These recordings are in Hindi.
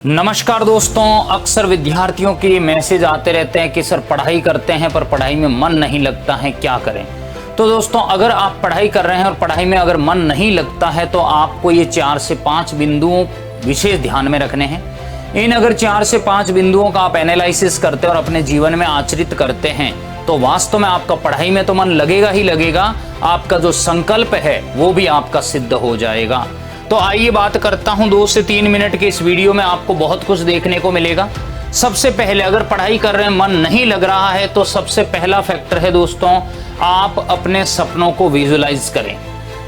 नमस्कार दोस्तों, अक्सर विद्यार्थियों के मैसेज आते रहते हैं कि सर पढ़ाई करते हैं पर पढ़ाई में मन नहीं लगता है, क्या करें। तो दोस्तों, अगर आप पढ़ाई कर रहे हैं और पढ़ाई में अगर मन नहीं लगता है तो आपको ये 4 से 5 बिंदुओं विशेष ध्यान में रखने हैं। इन अगर 4 से 5 बिंदुओं का आप एनालिसिस करते हैं और अपने जीवन में आचरित करते हैं तो वास्तव में आपका पढ़ाई में तो मन लगेगा ही लगेगा, आपका जो संकल्प है वो भी आपका सिद्ध हो जाएगा। तो आइए बात करता हूं 2 से 3 मिनट के इस वीडियो में आपको बहुत कुछ देखने को मिलेगा। सबसे पहले, अगर पढ़ाई कर रहे हैं मन नहीं लग रहा है तो सबसे पहला फैक्टर है दोस्तों, आप अपने सपनों को विजुलाइज करें।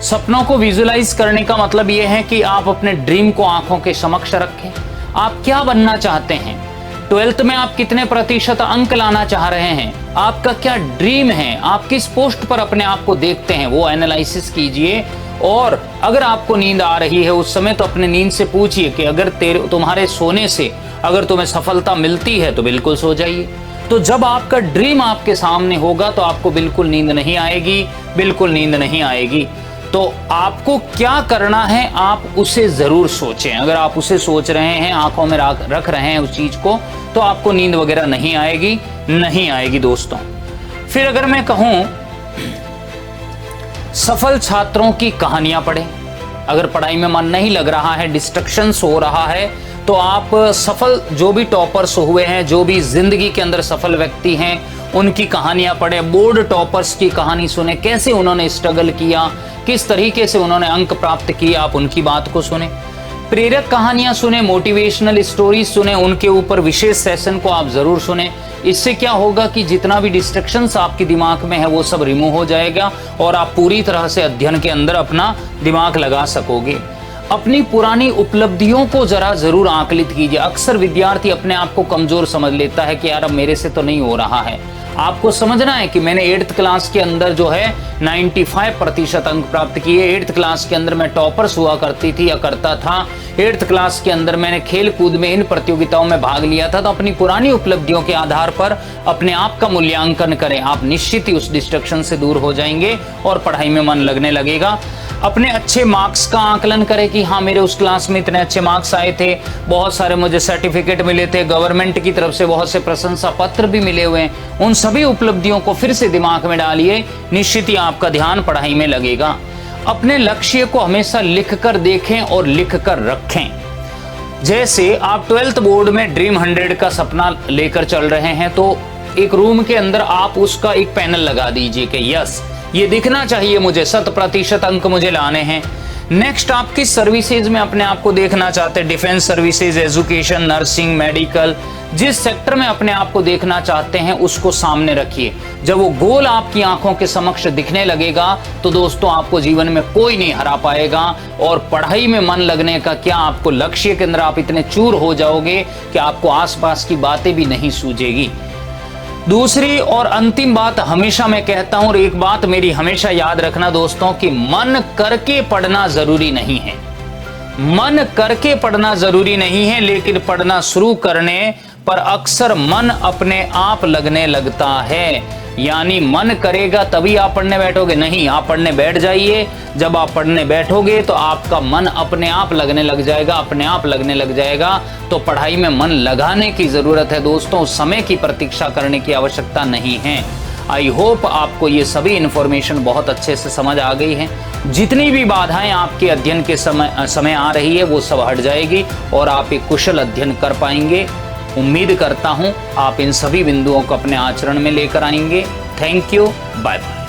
सपनों को विजुलाइज करने का मतलब यह है कि आप अपने ड्रीम को आंखों के समक्ष रखें। आप क्या बनना चाहते हैं, 12th में आप कितने प्रतिशत अंक लाना चाह रहे हैं, आपका क्या ड्रीम है, आप किस पोस्ट पर अपने आप को देखते हैं, वो एनालिसिस कीजिए। और अगर आपको नींद आ रही है उस समय तो अपने नींद से पूछिए कि अगर तुम्हारे सोने से अगर तुम्हें सफलता मिलती है तो बिल्कुल सो जाइए। तो जब आपका ड्रीम आपके सामने होगा तो आपको बिल्कुल नींद नहीं आएगी, बिल्कुल नींद नहीं आएगी। तो आपको क्या करना है, आप उसे जरूर सोचें। अगर आप उसे सोच रहे हैं, आंखों में रख रहे हैं उस चीज को, तो आपको नींद वगैरह नहीं आएगी दोस्तों। फिर अगर मैं कहूं, सफल छात्रों की कहानियां पढ़ें। अगर पढ़ाई में मन नहीं लग रहा है, डिस्ट्रैक्शंस हो रहा है, तो आप सफल जो भी टॉपर्स हुए हैं, जो भी जिंदगी के अंदर सफल व्यक्ति हैं, उनकी कहानियां पढ़ें। बोर्ड टॉपर्स की कहानी सुने, कैसे उन्होंने स्ट्रगल किया, किस तरीके से उन्होंने अंक प्राप्त किए, आप उनकी बात को सुने। प्रेरक कहानियां सुने, मोटिवेशनल स्टोरीज सुने, उनके ऊपर विशेष सेशन को आप जरूर सुने। इससे क्या होगा कि जितना भी डिस्ट्रैक्शंस आपके दिमाग में है वो सब रिमूव हो जाएगा और आप पूरी तरह से अध्ययन के अंदर अपना दिमाग लगा सकोगे। अपनी पुरानी उपलब्धियों को जरूर आकलित कीजिए। अक्सर विद्यार्थी अपने आप को कमजोर समझ लेता है कि यार अब मेरे से तो नहीं हो रहा है। आपको समझना है कि मैंने 8th क्लास के अंदर जो है 95% अंक प्राप्त किए। 8th क्लास के अंदर मैं टॉपर्स हुआ करती थी या करता था। 8th क्लास के अंदर मैंने खेल कूद में इन प्रतियोगिताओं में भाग लिया था। तो अपनी पुरानी उपलब्धियों के आधार पर अपने आप का मूल्यांकन करें, आप निश्चित ही उस डिस्ट्रैक्शन से दूर हो जाएंगे और पढ़ाई में मन लगने लगेगा। अपने अच्छे मार्क्स का आकलन करें कि हाँ, मेरे उस क्लास में इतने अच्छे मार्क्स आए थे, बहुत सारे मुझे सर्टिफिकेट मिले थे, गवर्नमेंट की तरफ से बहुत से प्रशंसा पत्र भी मिले हुए हैं। उन सभी उपलब्धियों को फिर से दिमाग में डालिए, निश्चित ही आपका ध्यान पढ़ाई में लगेगा। अपने लक्ष्य को हमेशा लिख कर देखें और लिख कर रखें। जैसे आप 12th बोर्ड में ड्रीम 100 का सपना लेकर चल रहे हैं तो एक रूम के अंदर आप उसका एक पैनल लगा दीजिए कि यस, ये दिखना चाहिए मुझे, 100% अंक मुझे लाने हैं। नेक्स्ट, आप किस सर्विसेज में अपने आप को देखना चाहते हैं, defence services, education, nursing, medical, जिस सेक्टर में अपने आप को देखना चाहते हैं उसको सामने रखिए। जब वो गोल आपकी आंखों के समक्ष दिखने लगेगा तो दोस्तों आपको जीवन में कोई नहीं हरा पाएगा। और पढ़ाई में मन लगने का क्या, आपको लक्ष्य के अंदर आप इतने चूर हो जाओगे कि आपको आसपास की बातें भी नहीं सूझेगी। दूसरी और अंतिम बात हमेशा मैं कहता हूं, और एक बात मेरी हमेशा याद रखना दोस्तों, कि मन करके पढ़ना जरूरी नहीं है। मन करके पढ़ना जरूरी नहीं है, लेकिन पढ़ना शुरू करने पर अक्सर मन अपने आप लगने लगता है। यानी मन करेगा तभी आप पढ़ने बैठोगे, नहीं, आप पढ़ने बैठ जाइए। जब आप पढ़ने बैठोगे तो आपका मन अपने आप लगने लग जाएगा, अपने आप लगने लग जाएगा। तो पढ़ाई में मन लगाने की जरूरत है दोस्तों, समय की प्रतीक्षा करने की आवश्यकता नहीं है। आई होप आपको ये सभी इंफॉर्मेशन बहुत अच्छे से समझ आ गई है। जितनी भी बाधाएं आपके अध्ययन के समय आ रही है वो सब हट जाएगी और आप एक कुशल अध्ययन कर पाएंगे। उम्मीद करता हूं आप इन सभी बिंदुओं को अपने आचरण में लेकर आएंगे। Thank you, bye bye.